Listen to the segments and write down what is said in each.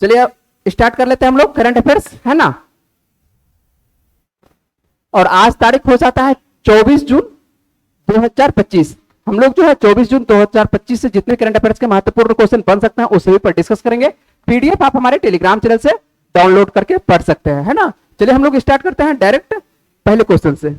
चलिए अब स्टार्ट कर लेते हैं हम लोग करंट अफेयर्स, है ना। और आज तारीख हो जाता है 24 जून 2025। हम लोग जो है 24 जून 2025 से जितने करंट अफेयर्स के महत्वपूर्ण क्वेश्चन बन सकते हैं उस सभी पर डिस्कस करेंगे। पीडीएफ आप हमारे टेलीग्राम चैनल से डाउनलोड करके पढ़ सकते हैं, है ना। चलिए हम लोग स्टार्ट करते हैं डायरेक्ट पहले क्वेश्चन से।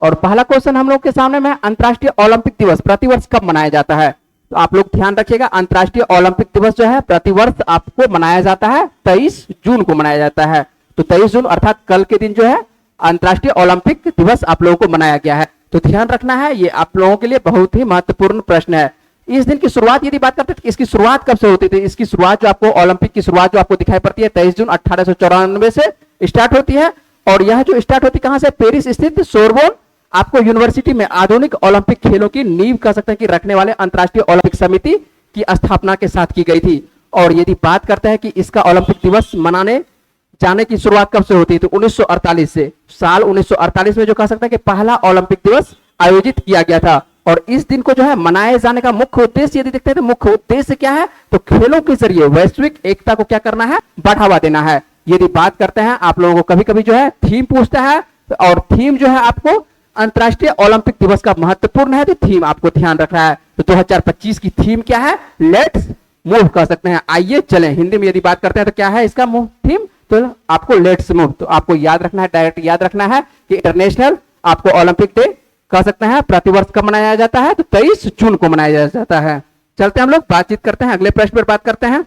और पहला क्वेश्चन हम लोग के सामने में, अंतर्राष्ट्रीय ओलंपिक दिवस प्रतिवर्ष कब मनाया जाता है। तो आप लोग ध्यान रखिएगा, अंतर्राष्ट्रीय ओलंपिक दिवस जो है प्रतिवर्ष आपको मनाया जाता है 23 जून को मनाया जाता है। तो 23 जून अर्थात कल के दिन जो है अंतर्राष्ट्रीय ओलंपिक दिवस आप लोगों को मनाया गया है। तो ध्यान रखना है, ये आप लोगों के लिए बहुत ही महत्वपूर्ण प्रश्न है। इस दिन की शुरुआत यदि बात करते हैं इसकी शुरुआत कब से होती थी, इसकी शुरुआत जो आपको ओलंपिक की शुरुआत जो आपको दिखाई पड़ती है 23 जून 1894 से स्टार्ट होती है। और यह जो स्टार्ट होती है कहां से, पेरिस स्थित सोरबोन आपको यूनिवर्सिटी में आधुनिक ओलंपिक खेलों की नींव कह सकते हैं कि रखने वाले अंतर्राष्ट्रीय ओलंपिक समिति की स्थापना के साथ की गई थी। और यदि बात करते हैं कि इसका ओलंपिक दिवस मनाने जाने की शुरुआत कब से होती है, तो 1948 से, साल 1948 में जो कह सकते हैं कि पहला ओलंपिक दिवस आयोजित किया गया था। और इस दिन को जो है मनाए जाने का मुख्य उद्देश्य यदि देखते हैं तो मुख्य उद्देश्य क्या है, तो खेलों के जरिए वैश्विक एकता को क्या करना है, बढ़ावा देना है। यदि बात करते हैं आप लोगों को कभी कभी जो है थीम पूछता है, और थीम जो है आपको अंतर्राष्ट्रीय ओलंपिक दिवस का महत्वपूर्ण है, तो थीम आपको ध्यान रखना है। तो 2025 की थीम क्या है, लेट्स मूव कह सकते हैं, आइए चलें। हिंदी में यदि बात करते हैं तो क्या है इसका थीम, तो आपको लेट्स मूव। तो आपको याद रखना है, डायरेक्ट याद रखना है कि इंटरनेशनल आपको ओलंपिक डे कह सकते हैं प्रतिवर्ष कब मनाया जाता है, तो 23 जून को मनाया जाता है। चलते हैं हम लोग बातचीत करते हैं, अगले प्रश्न पर बात करते हैं।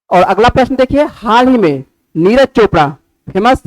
और अगला प्रश्न देखिए, हाल ही में नीरज चोपड़ा फेमस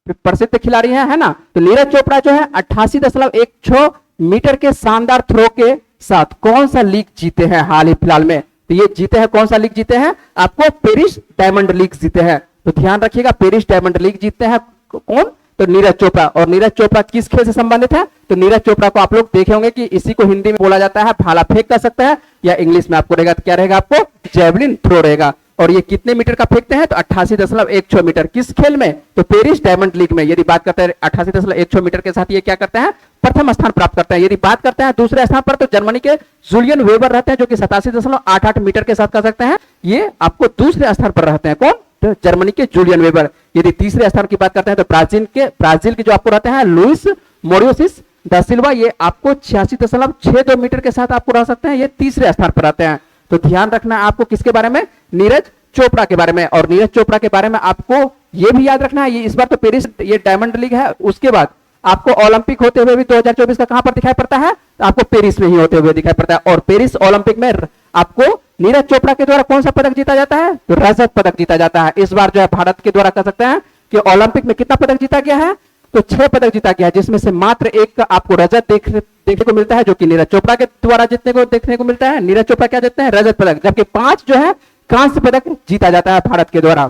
प्रसिद्ध खिलाड़ी है ना। तो नीरज चोपड़ा जो है 88.16 मीटर के शानदार थ्रो के साथ कौन सा लीग जीते हैं हाल ही फिलहाल में। तो ये जीते हैं, कौन सा लीग जीते हैं, आपको पेरिस डायमंड लीग जीते हैं। तो ध्यान रखिएगा, पेरिस डायमंड लीग जीतते हैं कौन, तो नीरज चोपड़ा। और नीरज चोपड़ा किस खेल से संबंधित है, तो नीरज चोपड़ा को आप लोग देखे होंगे कि इसी को हिंदी में बोला जाता है भाला फेंक कर सकते हैं, या इंग्लिश में आपको रहेगा तो क्या रहेगा, आपको जेवलिन थ्रो रहेगा। और ये कितने मीटर का फेंकते हैं, तो 88.16 मीटर। किस खेल में, तो पेरिस डायमंड लीग में। यदि बात करते हैं 88.16 मीटर के साथ ये क्या करते हैं, प्रथम स्थान प्राप्त करते हैं। यदि बात करते हैं दूसरे स्थान पर, तो जर्मनी के जूलियन वेबर रहते हैं जो कि 87.88 मीटर के साथ कर सकते हैं, ये आपको दूसरे स्थान पर रहते हैं। कौन, तो जर्मनी के जूलियन वेबर। यदि तीसरे स्थान की बात करते हैं तो ब्राजील के जो आपको रहते हैं लुइस मोरियोसिस दा सिल्वा, ये आपको 86.62 मीटर के साथ आपको रह सकते हैं, ये तीसरे स्थान पर रहते हैं। तो ध्यान रखना है आपको किसके बारे में, नीरज चोपड़ा के बारे में। और नीरज चोपड़ा के बारे में आपको यह भी याद रखना है, ये इस बार तो पेरिस ये डायमंड लीग है, उसके बाद आपको ओलंपिक होते हुए भी 2024 का कहां पर दिखाई पड़ता है, तो आपको पेरिस में ही होते हुए दिखाई पड़ता है। और पेरिस ओलंपिक में आपको नीरज चोपड़ा के द्वारा कौन सा पदक जीता जाता है, तो रजत पदक जीता जाता है। इस बार जो है भारत के द्वारा कह सकते हैं कि ओलंपिक में कितना पदक जीता गया है, तो 6 पदक जीता गया है, जिसमें से मात्र एक का आपको रजत देखने को मिलता है, जो कि नीरज चोपड़ा के द्वारा देखने को मिलता है। नीरज चोपड़ा क्या जीतते हैं, रजत पदक, जबकि 5 जो है कांस्य पदक जीता जाता है भारत के द्वारा।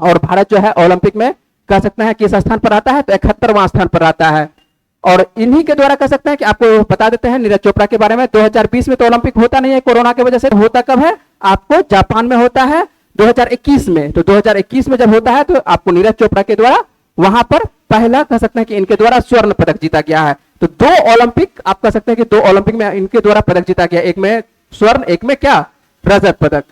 और भारत जो है ओलंपिक में कह सकते हैं किस स्थान पर आता है, तो 71वां स्थान पर आता है। और इन्हीं के द्वारा कह सकते हैं कि आपको बता देते हैं नीरज चोपड़ा के बारे में, 2020 में तो ओलंपिक होता नहीं है कोरोना की वजह से, होता कब है, आपको जापान में होता है 2021 में। तो 2021 में जब होता है तो आपको नीरज चोपड़ा के द्वारा वहां पर पहला कह सकते हैं कि इनके द्वारा स्वर्ण पदक जीता गया है। तो 2 ओलंपिक आप कह सकते हैं कि 2 ओलंपिक में इनके द्वारा पदक जीता गया, एक में स्वर्ण, एक में क्या, रजत पदक।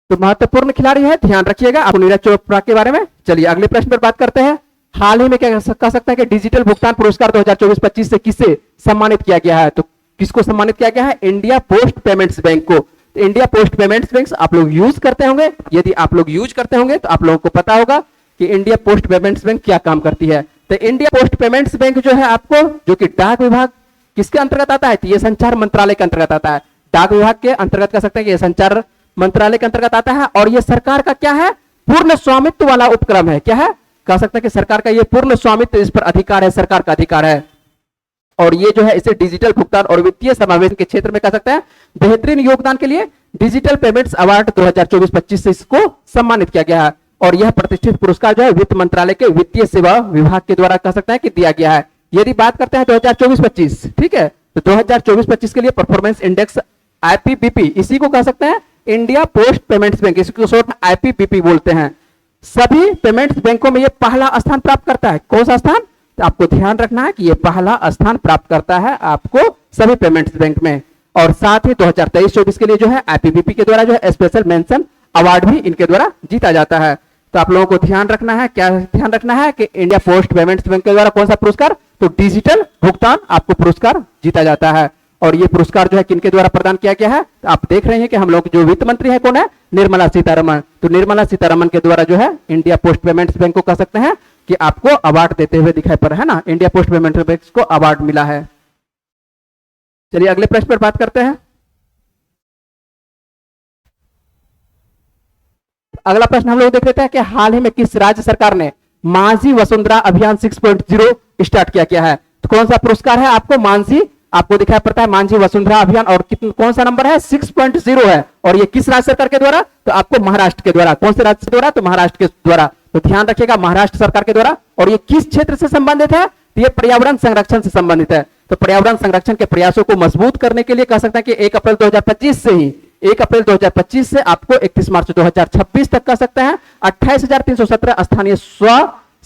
तो महत्वपूर्ण खिलाड़ी है, ध्यान रखिएगा आपको नीरज चोपड़ा के बारे में। चलिए अगले प्रश्न पर बात करते हैं। हाल ही में क्या कह सकते हैं कि डिजिटल भुगतान पुरस्कार 2024-25 से किसे सम्मानित किया गया है, तो किसको सम्मानित किया गया है, इंडिया पोस्ट पेमेंट्स बैंक को। तो इंडिया पोस्ट पेमेंट्स बैंक आप लोग यूज करते होंगे, यदि आप लोग यूज करते होंगे तो आप लोगों को पता होगा कि इंडिया पोस्ट पेमेंट्स बैंक क्या काम करती है। तो इंडिया पोस्ट पेमेंट्स बैंक जो है आपको, जो कि डाक विभाग किसके अंतर्गत आता है, तो ये संचार मंत्रालय के अंतर्गत आता है। डाक विभाग के अंतर्गत कह सकते हैं कि ये संचार मंत्रालय के अंतर्गत आता है। और ये सरकार का क्या है, पूर्ण स्वामित्व वाला उपक्रम है। क्या है, कह सकते हैं कि सरकार का ये पूर्ण स्वामित्व, इस पर अधिकार है, सरकार का अधिकार है। और ये जो है इसे डिजिटल भुगतान और वित्तीय समावेशन के क्षेत्र में कह सकते हैं बेहतरीन योगदान के लिए डिजिटल पेमेंट्स अवार्ड 2024-25 से इसको सम्मानित किया गया है। और यह प्रतिष्ठित पुरस्कार जो है वित्त मंत्रालय के वित्तीय सेवा विभाग के द्वारा कह सकते हैं कि दिया गया है। यदि बात करते हैं 2024-25, ठीक है, तो 2024-25 के लिए परफॉर्मेंस इंडेक्स आईपीबीपी, इसी को कह सकते हैं इंडिया पोस्ट पेमेंट्स बैंक, इसको शॉर्ट में आईपीबीपी बोलते हैं। सभी पेमेंट्स बैंकों में ये पहला स्थान प्राप्त करता है। कौन सा स्थान? तो आपको ध्यान रखना है कि ये पहला स्थान प्राप्त करता है आपको सभी पेमेंट्स बैंक में। और साथ ही 2023-24 के लिए जो है आईपीबीपी के द्वारा जो है स्पेशल मेंशन अवार्ड भी इनके द्वारा जीता जाता है। तो आप लोगों को ध्यान रखना है, क्या ध्यान रखना है कि इंडिया पोस्ट पेमेंट्स बैंक के द्वारा कौन सा पुरस्कार? तो डिजिटल भुगतान आपको पुरस्कार जीता जाता है। और ये पुरस्कार जो है किनके द्वारा प्रदान किया गया है? तो आप देख रहे हैं कि हम लोग जो वित्त मंत्री है कौन है? निर्मला सीतारमण। तो निर्मला सीतारमण के द्वारा जो है इंडिया पोस्ट पेमेंट्स बैंक को कह सकते हैं कि आपको अवार्ड देते हुए दिखाई पड़ रहा है ना, इंडिया पोस्ट पेमेंट्स बैंक को अवार्ड मिला है। चलिए अगले प्रश्न पर बात करते हैं। अगला प्रश्न हम लोग देख लेते हैं कि हाल ही में किस राज्य सरकार ने मांझी वसुंधरा अभियान 6.0 स्टार्ट किया गया है? तो कौन सा पुरस्कार है आपको? मांझी, आपको दिखाई पड़ता है मांझी वसुंधरा अभियान, और कौन सा नंबर है? 6.0 है। और ये किस राज्य सरकार के द्वारा? तो आपको महाराष्ट्र के द्वारा। कौन से राज्य के द्वारा? तो महाराष्ट्र के द्वारा। तो ध्यान रखिएगा, महाराष्ट्र सरकार के द्वारा। और ये किस क्षेत्र से संबंधित है? तो ये पर्यावरण संरक्षण से संबंधित है। तो पर्यावरण संरक्षण के प्रयासों को मजबूत करने के लिए कह सकते हैं कि 1 अप्रैल 2025 से ही 1 अप्रैल 2025 से आपको 31 मार्च 2026 तक कह सकते हैं 28,317 स्थानीय स्व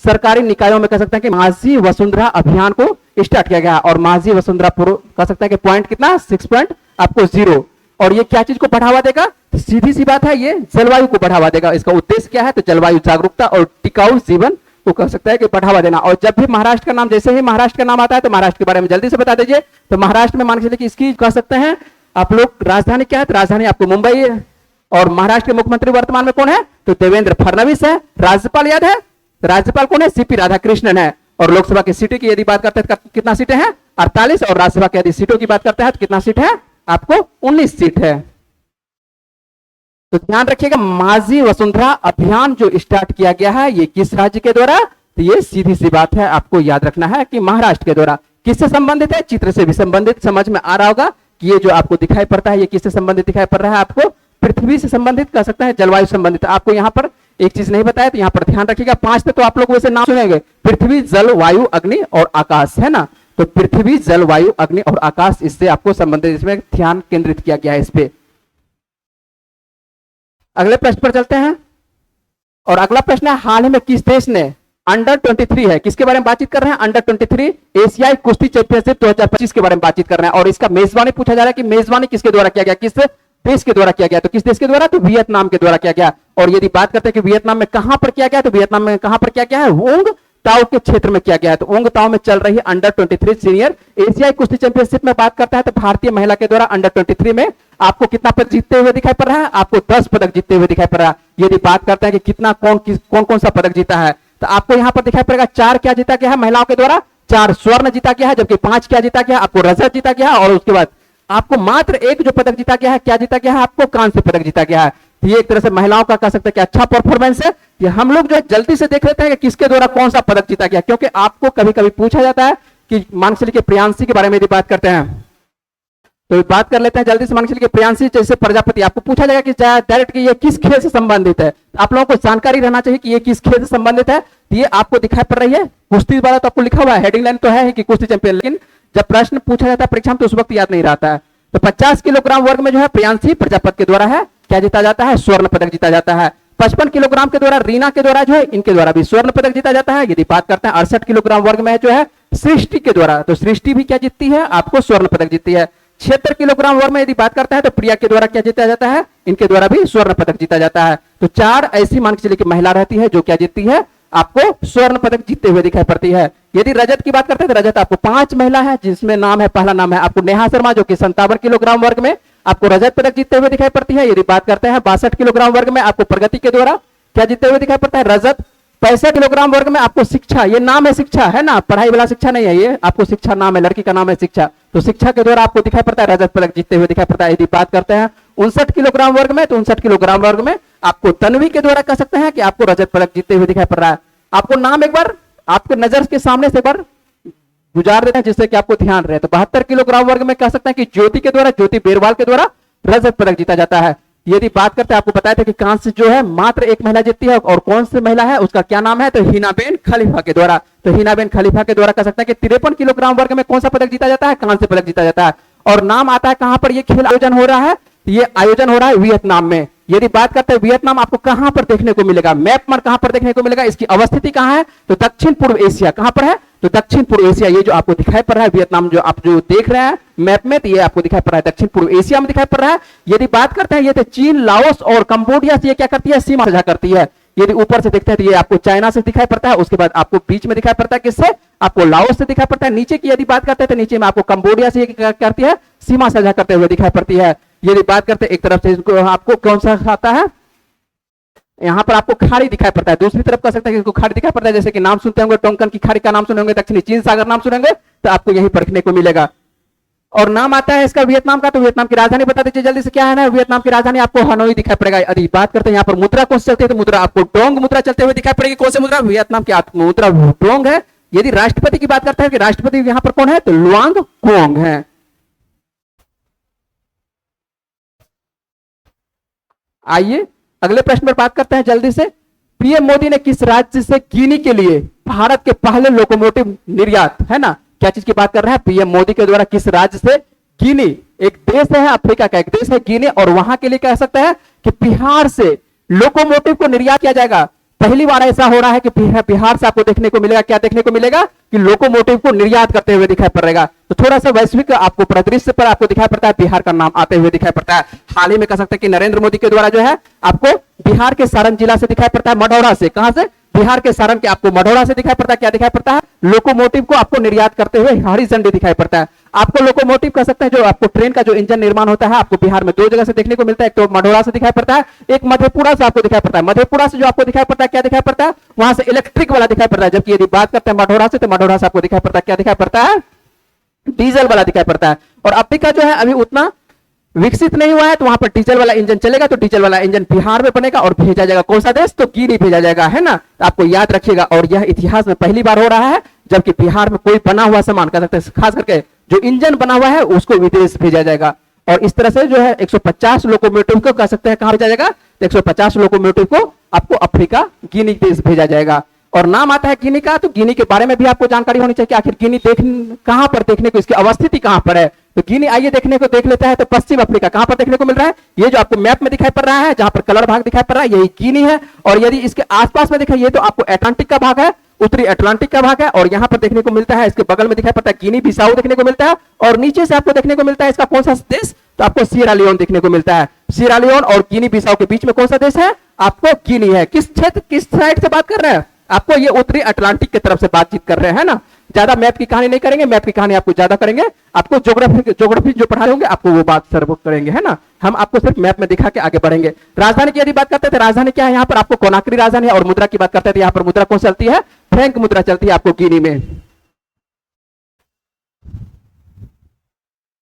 सरकारी निकायों में कह सकते हैं कि मांझी वसुंधरा अभियान को स्टार्ट किया गया। और मांझी वसुंधरा कह सकते हैं कि पॉइंट कितना? 6.0। और ये क्या चीज को बढ़ावा देगा? तो सीधी सी बात है, ये जलवायु को बढ़ावा देगा। इसका उद्देश्य क्या है? तो जलवायु जागरूकता और टिकाऊ जीवन को कह सकता है कि बढ़ावा देना। और जब भी महाराष्ट्र का नाम, जैसे ही महाराष्ट्र का नाम आता है तो महाराष्ट्र के बारे में जल्दी से बता दीजिए। तो महाराष्ट्र में मान के चलिए कि इसकी कह सकते हैं आप लोग राजधानी क्या है? तो राजधानी आपको मुंबई है। और महाराष्ट्र के मुख्यमंत्री वर्तमान में कौन है? तो देवेंद्र फडणवीस है। राज्यपाल याद है? राज्यपाल कौन है? सीपी राधाकृष्णन है। और लोकसभा की सीटों की यदि बात करते हैं तो कितना सीटें हैं? 48। और राज्यसभा की यदि सीटों की बात करते हैं तो कितना सीट है? आपको 19 सीट है। तो ध्यान रखिएगा, मांझी वसुंधरा अभियान जो स्टार्ट किया गया है ये किस राज्य के द्वारा? तो ये सीधी सी बात है, आपको याद रखना है कि महाराष्ट्र के द्वारा। किससे संबंधित है? चित्र से भी संबंधित। समझ में आ रहा होगा कि ये जो आपको दिखाई पड़ता है ये किससे संबंधित दिखाई पड़ रहा है? आपको पृथ्वी से संबंधित कह सकते हैं, जलवायु संबंधित। आपको यहाँ पर एक चीज नहीं बताया तो यहाँ पर ध्यान रखिएगा, 5 पे तो आप लोग वैसे नाम सुनेंगे, पृथ्वी, जल, वायु, अग्नि और आकाश, है ना। तो पृथ्वी, जल, वायु, अग्नि और आकाश, इससे आपको संबंधित, इसमें ध्यान केंद्रित किया गया है इस पे। अगले प्रश्न पर चलते हैं। और अगला प्रश्न है, हाल ही में किस देश ने अंडर 23 है, किसके बारे में बातचीत कर रहे हैं? अंडर 23 एशियाई कुश्ती चैंपियनशिप 2025 के बारे में बातचीत कर रहे हैं। और इसका मेजबानी पूछा जा रहा है कि मेजबानी किसके द्वारा किया गया? किस देश के द्वारा किया गया? तो किस देश के द्वारा? तो वियतनाम के द्वारा किया गया। और यदि बात करते हैं कि वियतनाम में कहां पर किया गया, तो वियतनाम में कहां पर किया गया है? ओंग ताओ के क्षेत्र में किया गया है। तो ओंग ताओ में चल रही अंडर 23 सीनियर एशियाई कुश्ती चैंपियनशिप में बात करता है तो भारतीय महिला के द्वारा अंडर 23 में आपको कितना पदक जीतते हुए दिखाई पड़ रहा है? आपको 10 पदक जीतते हुए दिखाई पड़ रहा है। यदि बात करते हैं कि कितना कौन सा पदक जीता है, तो आपको यहां पर दिखाई पड़ेगा 4 क्या जीता गया है महिलाओं के द्वारा? 4 स्वर्ण जीता गया है, जबकि 5 क्या जीता गया? आपको रजत जीता गया है। और उसके बाद आपको मात्र 1 जो पदक जीता गया है, क्या जीता गया है? आपको कांस्य पदक जीता गया है। ये एक तरह से महिलाओं का कह सकते हैं कि अच्छा परफॉर्मेंस है। ये हम लोग जो है जल्दी से देख लेते हैं कि किसके द्वारा कौन सा पदक जीता गया, क्योंकि आपको कभी कभी पूछा जाता है कि मानसिक के प्रियांशी के बारे में यदि बात करते हैं तो बात कर लेते हैं जल्दी से। मानसिक के प्रियांशी जैसे प्रजापति, आपको पूछा जाएगा कि डायरेक्ट कि ये किस खेल से संबंधित है। आप लोगों को जानकारी रहना चाहिए कि ये किस खेल से संबंधित है। ये आपको दिखाई पड़ रही है कुश्ती वाला, तो आपको लिखा हुआ है हेडिंग लाइन तो है कि कुश्ती चैंपियन, लेकिन जब प्रश्न पूछा जाता है परीक्षा में तो उस वक्त याद नहीं रहता है। तो 50 किलोग्राम वर्ग में जो है प्रियांशी प्रजापति के द्वारा है क्या जीता जाता है? स्वर्ण पदक जीता जाता है। 55 किलोग्राम के द्वारा रीना के द्वारा जो है इनके द्वारा भी स्वर्ण पदक जीता जाता है। यदि बात करते हैं 68 किलोग्राम वर्ग में जो है सृष्टि के द्वारा, तो सृष्टि भी क्या जीतती है? आपको स्वर्ण पदक जीतती है। 76 किलोग्राम वर्ग में यदि बात करता है तो प्रिया के द्वारा क्या जीता जाता है? इनके द्वारा भी स्वर्ण पदक जीता जाता है। तो 4 ऐसी मान के चलिए कि महिला रहती है जो क्या जीतती है? आपको स्वर्ण पदक जीतते हुए दिखाई पड़ती है। यदि रजत की बात करते हैं तो रजत आपको 5 महिला है, जिसमें नाम है, पहला नाम है आपको नेहा शर्मा जो कि 57 किलोग्राम वर्ग में आपको रजत पदक जीतते हुए दिखाई पड़ती है। यदि बात करते हैं 62 किलोग्राम वर्ग में आपको प्रगति के द्वारा क्या जीतते हुए दिखाई पड़ता है? रजत। 65 किलोग्राम वर्ग में आपको शिक्षा, ये नाम है शिक्षा, है ना, पढ़ाई वाला शिक्षा नहीं है, ये आपको शिक्षा नाम है, लड़की का नाम है शिक्षा, तो शिक्षा के द्वारा आपको दिखाई पड़ता है रजत पदक जीतते हुए दिखाई पड़ता है। यदि बात करते हैं 59 किलोग्राम वर्ग में, तो 59 किलोग्राम वर्ग में आपको तन्वी के द्वारा कह सकते हैं कि आपको रजत पदक जीतते हुए दिखाई पड़ रहा है। आपको नाम एक बार आपके नजर के सामने से एक बार गुजार देते हैं जिससे कि आपको ध्यान रहे। तो 72 किलोग्राम वर्ग में कह सकते हैं कि ज्योति के द्वारा, ज्योति बेरवाल के द्वारा रजत पदक जीता जाता है। यदि बात करते हैं, आपको बताया था कि कांस्य जो है मात्र एक महिला जीतती है, और कौन सी महिला है उसका क्या नाम है, तो हिनाबेन खलीफा के द्वारा। तो हिनाबेन खलीफा के द्वारा कह सकते हैं कि 53 किलोग्राम वर्ग में कौन सा पदक जीता जाता है, कांस्य पदक जीता जाता है। और नाम आता है कहां पर ये खेल आयोजन हो रहा है, ये आयोजन हो रहा है वियतनाम में। यदि बात करते हैं वियतनाम आपको कहां पर देखने को मिलेगा, मैप पर कहां पर देखने को मिलेगा, इसकी अवस्थिति कहां है, तो दक्षिण पूर्व एशिया। कहां पर है, तो दक्षिण पूर्व एशिया। ये जो आपको दिखाई पड़ रहा है वियतनाम, जो आप जो देख रहे हैं मैप में, तो ये आपको दिखाई पड़ रहा है दक्षिण पूर्व एशिया में दिखाई पड़ रहा है। यदि बात करते हैं ये तो चीन, लाओस और कंबोडिया से ये क्या करती है, सीमा साझा करती है। यदि ऊपर से देखते हैं तो ये आपको चाइना से दिखाई पड़ता है, उसके बाद आपको बीच में दिखाई पड़ता है किससे, आपको लाओस से दिखाई पड़ता है। नीचे की यदि बात करते हैं तो नीचे में आपको कंबोडिया से क्या करती है, सीमा साझा करते हुए दिखाई पड़ती है। यदि बात करते हैं एक तरफ से इसको आपको कौन सा आता है, यहां पर आपको खाड़ी दिखाई पड़ता है, दूसरी तरफ कह सकते हैं कि इसको खाड़ी दिखाई पड़ता है, जैसे कि नाम सुनते होंगे टोंकन की खाड़ी का नाम सुने होंगे, दक्षिणी चीन सागर नाम सुनेंगे, तो आपको यही परखने को मिलेगा। और नाम आता है इसका वियतनाम का, तो वियतनाम की राजधानी बता दीजिए जल्दी से, क्या है ना, वियतनाम की राजधानी आपको हनोई दिखाई पड़ेगा। यदि बात करते हैं यहाँ पर मुद्रा कौन सी चलती है, तो मुद्रा आपको डोंग मुद्रा चलते हुए दिखाई पड़ेगी। कौन सी मुद्रा, वियतनाम की मुद्रा डोंग है। यदि राष्ट्रपति की बात करते हैं कि राष्ट्रपति यहाँ पर कौन है, तो लुआंग क्वोंग है। आइए अगले प्रश्न पर बात करते हैं जल्दी से। पीएम मोदी ने किस राज्य से गिनी के लिए भारत के पहले लोकोमोटिव निर्यात, है ना, क्या चीज की बात कर रहे हैं, पीएम मोदी के द्वारा किस राज्य से, गिनी एक देश है अफ्रीका का, एक देश है गिनी, और वहां के लिए कह सकते हैं कि बिहार से लोकोमोटिव को निर्यात किया जाएगा। पहली बार ऐसा हो रहा है कि बिहार से आपको देखने को मिलेगा, क्या देखने को मिलेगा, कि लोकोमोटिव को निर्यात करते हुए दिखाई पड़ेगा। तो थोड़ा सा वैश्विक आपको परिदृश्य पर आपको दिखाई पड़ता है, बिहार का नाम आते हुए दिखाई पड़ता है। हाल ही में कह सकते हैं कि नरेंद्र मोदी के द्वारा जो है आपको बिहार के सारण जिला से दिखाई पड़ता है, मढ़ौरा से, कहां से, बिहार के सारण के आपको मढ़ौरा से दिखाई पड़ता है, क्या दिखाई पड़ता है, लोकोमोटिव को आपको निर्यात करते हुए हरी झंडी दिखाई पड़ता है। आपको लोकोमोटिव कह सकते हैं जो आपको ट्रेन का जो इंजन निर्माण होता है, आपको बिहार में दो जगह से देखने को मिलता है, एक तो मढ़ौरा से दिखाई पड़ता है, एक मधेपुरा से आपको दिखाई पड़ता है। मधेपुरा से जो आपको दिखाई पड़ता है, क्या दिखाई पड़ता है, वहां से इलेक्ट्रिक वाला दिखाई पड़ता है। जबकि यदि बात करते हैं मढ़ौरा से, तो मढ़ौरा से आपको दिखाई पड़ता है, क्या दिखाई पड़ता है, डीजल वाला दिखाई पड़ता है। और अफ्रीका जो है अभी उतना विकसित नहीं हुआ है, तो वहां पर डीजल वाला इंजन चलेगा, तो डीजल वाला इंजन बिहार में बनेगा और भेजा जाएगा कौन सा देश, तो गिनी भेजा जाएगा, है ना, तो आपको याद रखिएगा। और यह इतिहास में पहली बार हो रहा है जबकि बिहार में कोई बना हुआ सामान, कह सकते हैं खास करके जो इंजन बना हुआ है उसको विदेश भेजा जाएगा। और इस तरह से जो है 150 लोकोमोटिव को कह सकते हैं कहां भेजा जाएगा, तो 150 लोकोमोटिव को आपको अफ्रीका गिनी देश भेजा जाएगा। और नाम आता है गिनी का, तो गिनी के बारे में भी आपको जानकारी होनी चाहिए कि आखिर गिनी कहां पर देखने को, इसकी अवस्थिति कहां पर है। तो गिनी आइए देखने को देख लेते हैं। तो पश्चिम अफ्रीका कहां पर देखने को मिल रहा है, ये जो आपको मैप में दिखाई पड़ रहा है, जहां पर कलर भाग दिखाई पड़ रहा है, यही गिनी है। और यदि इसके आसपास में दिखाई, ये तो आपको अटलांटिक का भाग है, उत्तरी अटलांटिक का भाग है, और यहां पर देखने को मिलता है, इसके बगल में दिखाई पड़ता है गिनी बिसाऊ देखने को मिलता है, और नीचे से आपको देखने को मिलता है इसका कौन सा देश, तो आपको सियरा लियोन देखने को मिलता है। सियरा लियोन और गिनी बिसाऊ के बीच में कौन सा देश है, आपको गिनी है। किस क्षेत्र, किस साइड से बात कर रहे हैं, आपको ये उत्तरी अटलांटिक की तरफ से बातचीत कर रहे हैं ना। ज्यादा मैप की कहानी नहीं करेंगे, मैप की कहानी आपको ज्यादा करेंगे, आपको ज्योग्राफी जो पढ़ा रहे होंगे आपको वो बात सर्व करेंगे, है ना। हम आपको सिर्फ मैप में दिखा के आगे बढ़ेंगे। राजधानी की यदि बात करते हैं तो राजधानी क्या है, यहाँ पर आपको कोनाक्री राजधानी है। और मुद्रा की बात करते हैं तो यहाँ पर मुद्रा कौन चलती है, फ्रैंक मुद्रा चलती है आपको गिनी में।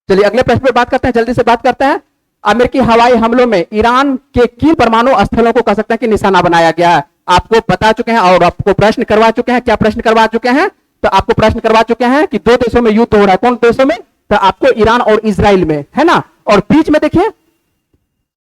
चलिए अगले प्रश्न पर बात करते हैं, जल्दी से बात करते हैं। अमेरिकी हवाई हमलों में ईरान के किन परमाणु स्थलों को कह सकते हैं कि निशाना बनाया गया है, आपको बता चुके हैं और आपको प्रश्न करवा चुके हैं। क्या प्रश्न करवा चुके हैं, तो आपको प्रश्न करवा चुके हैं कि दो देशों में युद्ध हो रहा है, कौन देशों में, तो आपको ईरान और इजराइल में, है ना। और बीच में देखिए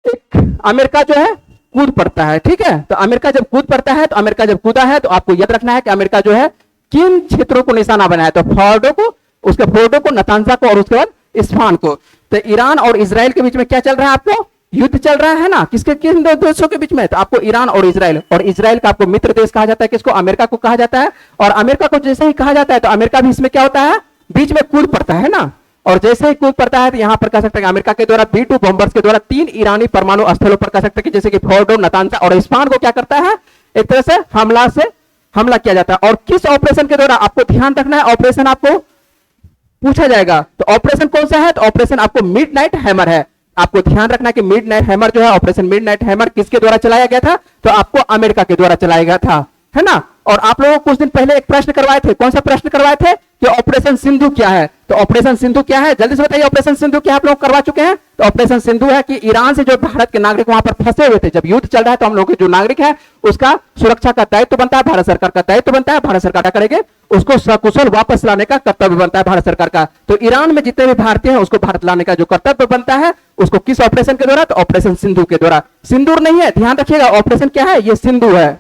एक अमेरिका जो है कूद पड़ता है, ठीक है। तो अमेरिका जब कूद पड़ता है, तो अमेरिका जब कूदा है, तो आपको याद रखना है कि अमेरिका जो है किन क्षेत्रों को निशाना बनाया, तो फोर्डो को, उसके फोर्डो को, नतांजा को, और उसके बाद इस्फहान को। तो ईरान और इजराइल के बीच में क्या चल रहा है, आपको युद्ध चल रहा है ना, किसके, किन दो देशों के बीच में, तो आपको ईरान और इजराइल। और इजराइल का आपको मित्र देश कहा जाता है, किसको, अमेरिका को कहा जाता है। और अमेरिका को जैसे ही कहा जाता है, तो अमेरिका भी इसमें क्या होता है, बीच में कूद पड़ता है ना। और जैसे ही कूद पड़ता है, तो यहां पर कह सकते हैं अमेरिका के द्वारा B-2 बॉम्बर्स के द्वारा 3 ईरानी परमाणु स्थलों पर कह सकते हैं कि जैसे कि फोर्डो, नतांजा और इस्फहान को क्या करता है, एक तरह से हमला किया जाता है। और किस ऑपरेशन के द्वारा, आपको ध्यान रखना है, ऑपरेशन आपको पूछा जाएगा। तो ऑपरेशन कौन सा है, तो ऑपरेशन आपको मिडनाइट हैमर है। आपको ध्यान रखना कि मिडनाइट हैमर जो है, ऑपरेशन मिडनाइट हैमर किसके द्वारा चलाया गया था, तो आपको अमेरिका के द्वारा चलाया गया था, है ना। और आप लोगों को कुछ दिन पहले एक प्रश्न करवाए थे, कौन सा प्रश्न करवाए थे कि ऑपरेशन सिंधु क्या है? तो ऑपरेशन सिंधु क्या है, जल्दी से बताइए। ऑपरेशन सिंधु क्या आप लोग करवा चुके हैं? तो ऑपरेशन सिंधु है कि ईरान से जो भारत के नागरिक वहां पर फंसे हुए थे, जब युद्ध चल रहा है, तो हम लोग के जो नागरिक है उसका सुरक्षा का दायित्व बनता है, भारत सरकार का दायित्व बनता है। भारत सरकार क्या करेंगे, उसको सकुशल वापस लाने का कर्तव्य बनता है भारत सरकार का। तो ईरान में जितने भी भारतीय हैं उसको भारत लाने का जो कर्तव्य बनता है, उसको किस ऑपरेशन के द्वारा? तो ऑपरेशन सिंधु के द्वारा। सिंदूर नहीं है, ध्यान रखिएगा, ऑपरेशन क्या है, ये सिंधु है।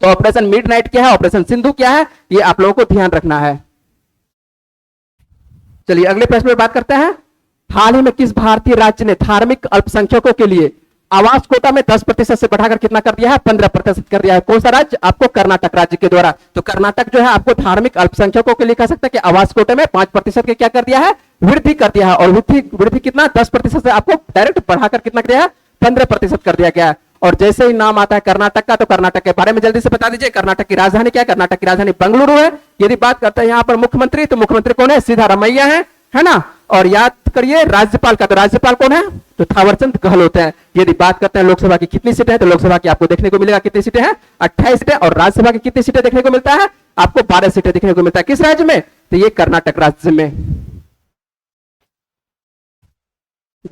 तो ऑपरेशन मिडनाइट क्या है, ऑपरेशन सिंधु क्या है, ये आप लोगों को ध्यान रखना है। चलिए अगले प्रश्न में बात करते हैं। हाल ही में किस भारतीय राज्य ने धार्मिक अल्पसंख्यकों के लिए आवास कोटा में 10% से बढ़ाकर कितना कर दिया है? 15% कर दिया है। कौन सा राज्य? आपको कर्नाटक राज्य के द्वारा। तो कर्नाटक जो है आपको धार्मिक अल्पसंख्यकों के लिए कह सकते हैं कि आवास कोटे में 5% के क्या कर दिया है? वृद्धि कर दिया है। और वृद्धि कितना? 10% से आपको डायरेक्ट बढ़ाकर कितना कर दिया है? 15% कर दिया गया है। और जैसे ही नाम आता है कर्नाटक का, तो कर्नाटक के बारे में जल्दी से बता दीजिए। कर्नाटक की राजधानी क्या है? कर्नाटक की राजधानी बेंगलुरु है। यदि बात करते हैं यहाँ पर मुख्यमंत्री, तो मुख्यमंत्री कौन है? सिद्धारमैया है ना। और याद करिए राज्यपाल का, तो राज्यपाल कौन है? तो थावरचंद गहलोत है। यदि बात करते हैं लोकसभा की कितनी सीटें हैं, तो लोकसभा की आपको देखने को मिलेगा कितनी सीटें हैं? 28 सीटें। और राज्यसभा की कितनी सीटें देखने को मिलता है? आपको 12 सीटें देखने को मिलता है। किस राज्य में? तो ये कर्नाटक राज्य में।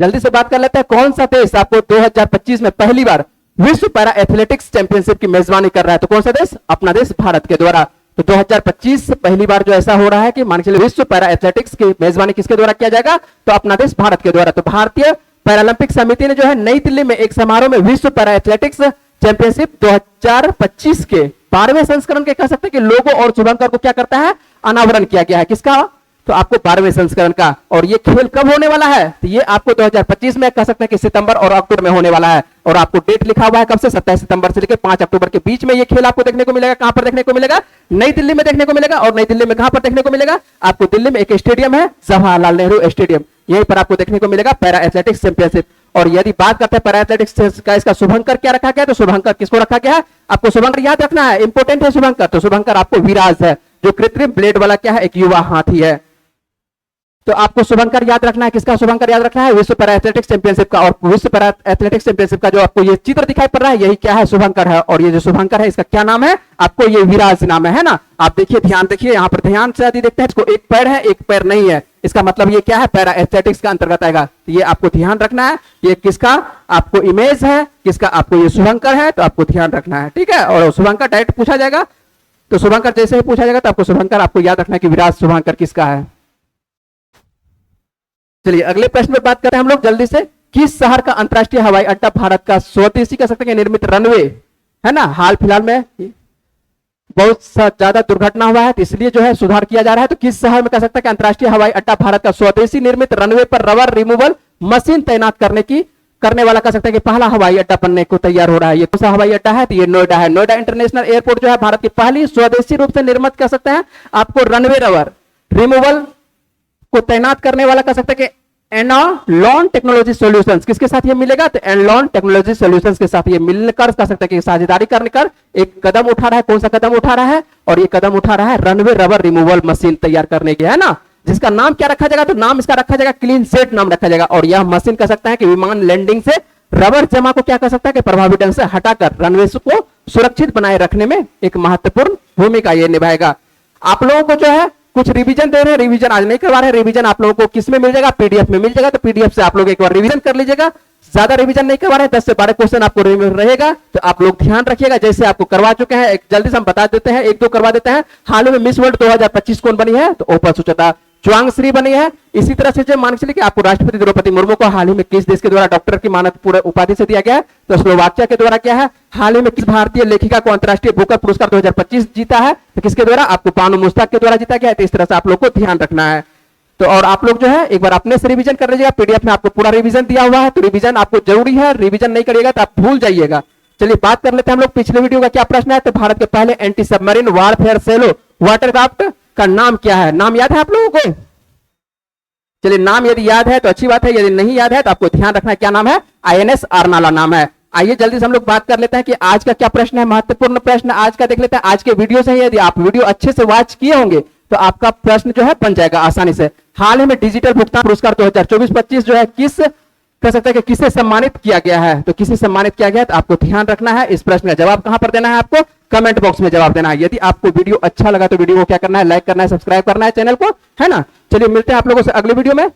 जल्दी से बात कर लेते हैं, कौन सा देश आपको 2025 में पहली बार विश्व पैरा एथलेटिक्स चैंपियनशिप की मेजबानी कर रहा है? तो कौन सा देश? अपना देश भारत के द्वारा। तो 2025 से पहली बार जो ऐसा हो रहा है कि मान के चलिए विश्व पैरा एथलेटिक्स की मेजबानी किसके द्वारा किया जाएगा? तो अपना देश भारत के द्वारा। तो भारतीय पैरालंपिक समिति ने जो है नई दिल्ली में एक समारोह में विश्व पैरा एथलेटिक्स चैंपियनशिप 2025 के 12वें संस्करण के कह सकते हैं कि लोगो और शुभंकर को क्या करता है? अनावरण किया गया है। किसका? तो आपको 12वें संस्करण का। और ये खेल कब होने वाला है? तो ये आपको 2025 में कह सकते हैं कि सितंबर और अक्टूबर में होने वाला है। और आपको डेट लिखा हुआ है कब से? 27 सितंबर से लेकर 5 अक्टूबर के बीच में ये खेल आपको देखने को मिलेगा। कहां पर देखने को मिलेगा? नई दिल्ली में देखने को मिलेगा। और नई दिल्ली में कहां पर देखने को मिलेगा? आपको दिल्ली में एक स्टेडियम है, जवाहरलाल नेहरू स्टेडियम, यहीं पर आपको देखने को मिलेगा पैरा एथलेटिक्स चैंपियनशिप। और यदि बात करते हैं पैरा एथलेटिक्स का, इसका शुभंकर क्या रखा गया? तो शुभंकर किसको रखा गया है? आपको शुभंकर याद रखना है, इंपोर्टेंट है शुभंकर। तो शुभंकर आपको विराज है, जो कृत्रिम ब्लेड वाला क्या है? एक युवा हाथी है। तो आपको शुभंकर याद रखना है। किसका शुभंकर याद रखना है? विश्व पैरा एथलेटिक्स चैंपियनशिप का। और विश्व पैरा एथलेटिक्स चैंपियनशिप का जो आपको ये चित्र दिखाई पड़ रहा है, यही क्या है? शुभंकर है। और ये जो शुभंकर है, इसका क्या नाम है? आपको ये विराज नाम है ना। आप देखिए, ध्यान देखिए, यहाँ पर ध्यान से यदि देखते हैं, इसको एक पैर है, एक पैर नहीं है। इसका मतलब ये क्या है? पैरा एथलेटिक्स का अंतर्गत आएगा। तो ये आपको ध्यान रखना है। ये किसका आपको इमेज है? किसका? आपको ये शुभंकर है, तो आपको ध्यान रखना है, ठीक है। और शुभंकर डायरेक्ट पूछा जाएगा, तो शुभंकर जैसे ही पूछा जाएगा तो आपको शुभंकर आपको याद रखना है कि विराज शुभंकर किसका है। चलिए अगले प्रश्न में बात करें हम लोग जल्दी से। किस शहर का अंतरराष्ट्रीय हवाई अड्डा भारत का स्वदेशी कह सकते हैं निर्मित रनवे है ना? हाल फिलहाल में बहुत ज्यादा दुर्घटना हुआ है, तो इसलिए जो है सुधार किया जा रहा है। तो किस शहर में कह सकते हैं कि अंतरराष्ट्रीय हवाई अड्डा भारत का स्वदेशी निर्मित रनवे पर रबर रिमूवल मशीन तैनात करने वाला कह सकते हैं कि पहला हवाई अड्डा बनने को तैयार हो रहा है। ये कौन सा हवाई अड्डा है? तो ये नोएडा है। नोएडा इंटरनेशनल एयरपोर्ट जो है भारत की पहली स्वदेशी रूप से निर्मित कह सकते हैं आपको रनवे रबर रिमूवल को तैनात करने वाला कह सकते हैं कि एनलॉन टेक्नोलॉजी सॉल्यूशंस। किसके साथ ये मिलेगा? तो एनलॉन टेक्नोलॉजी सॉल्यूशंस के साथ ये मिलकर कह सकते हैं कि साझेदारी करने कर एक कदम उठा रहा है। कौन सा कदम उठा रहा है? और ये कदम उठा रहा है रनवे रबर रिमूवल मशीन तैयार करने की, है ना। जिसका नाम क्या रखा जाएगा? तो नाम इसका रखा जाएगा क्लीन सेट नाम रखा जाएगा। और यह मशीन कह सकता है कि विमान लैंडिंग से रबर जमा को क्या कर सकता है कि प्रभावी ढंग से हटाकर रनवे को सुरक्षित बनाए रखने में एक महत्वपूर्ण भूमिका ये निभाएगा। आप लोगों को जो है कुछ रिवीजन दे रहे हैं, रिवीजन आज नहीं करवा रहे हैं। रिवीजन आप लोगों को किस में मिल जाएगा? पीडीएफ में मिल जाएगा। तो पीडीएफ से आप लोग एक बार रिवीजन कर लीजिएगा। ज्यादा रिवीजन नहीं करवा रहे हैं, 10 से 12 क्वेश्चन आपको रहेगा। तो आप लोग ध्यान रखिएगा, जैसे आपको करवा चुके हैं। एक जल्दी से हम बता देते हैं, एक दो करवा देते हैं। हाल में मिस वर्ल्ड 2025 कौन बनी है? तो ओपा सुचेता च्वांगश्री बनी है। इसी तरह से जो मान के चलिए कि आपको राष्ट्रपति द्रौपदी मुर्मू को हाल ही में किस देश के द्वारा डॉक्टर की मानद पूरे उपाधि से दिया गया है? तो स्लोवाकिया के द्वारा क्या है? हाल ही में किस भारतीय लेखिका को अंतरराष्ट्रीय बुकर पुरस्कार 2025 जीता है? तो किसके द्वारा? आपको बानो मुश्ताक के द्वारा जीता गया है। तो इस तरह से आप लोग को ध्यान रखना है। तो और आप लोग जो है एक बार अपने से रिवीजन कर लीजिएगा। पीडीएफ में आपको पूरा रिवीजन दिया हुआ है, तो रिवीजन आपको जरूरी है। रिवीजन नहीं करिएगा तो आप भूल जाइएगा। चलिए बात कर लेते हैं हम लोग पिछले वीडियो का क्या प्रश्न है। तो भारत के पहले एंटी सबमरीन वारफेयर सेलो वाटरक्राफ्ट का नाम क्या है? नाम याद है आप लोगों को? चलिए नाम यदि याद है तो अच्छी बात है, यदि नहीं याद है तो आपको ध्यान रखना है क्या नाम है? आईएनएस आरनाला नाम है। आइए जल्दी से हम लोग बात कर लेते हैं कि आज का क्या प्रश्न है। महत्वपूर्ण प्रश्न आज का देख लेते हैं। आज के वीडियो से यदि आप वीडियो अच्छे से वॉच किए होंगे तो आपका प्रश्न जो है बन जाएगा आसानी से। हाल ही में डिजिटल भुगतान पुरस्कार 2024-25 जो है किस कह सकते हैं कि किसे सम्मानित किया गया है? तो किसे सम्मानित किया गया है? तो आपको ध्यान रखना है। इस प्रश्न का जवाब कहां पर देना है? आपको कमेंट बॉक्स में जवाब देना है। यदि आपको वीडियो अच्छा लगा तो वीडियो को क्या करना है, लाइक करना है, सब्सक्राइब करना है चैनल को, है ना। चलिए मिलते हैं आप लोगों से अगले वीडियो में।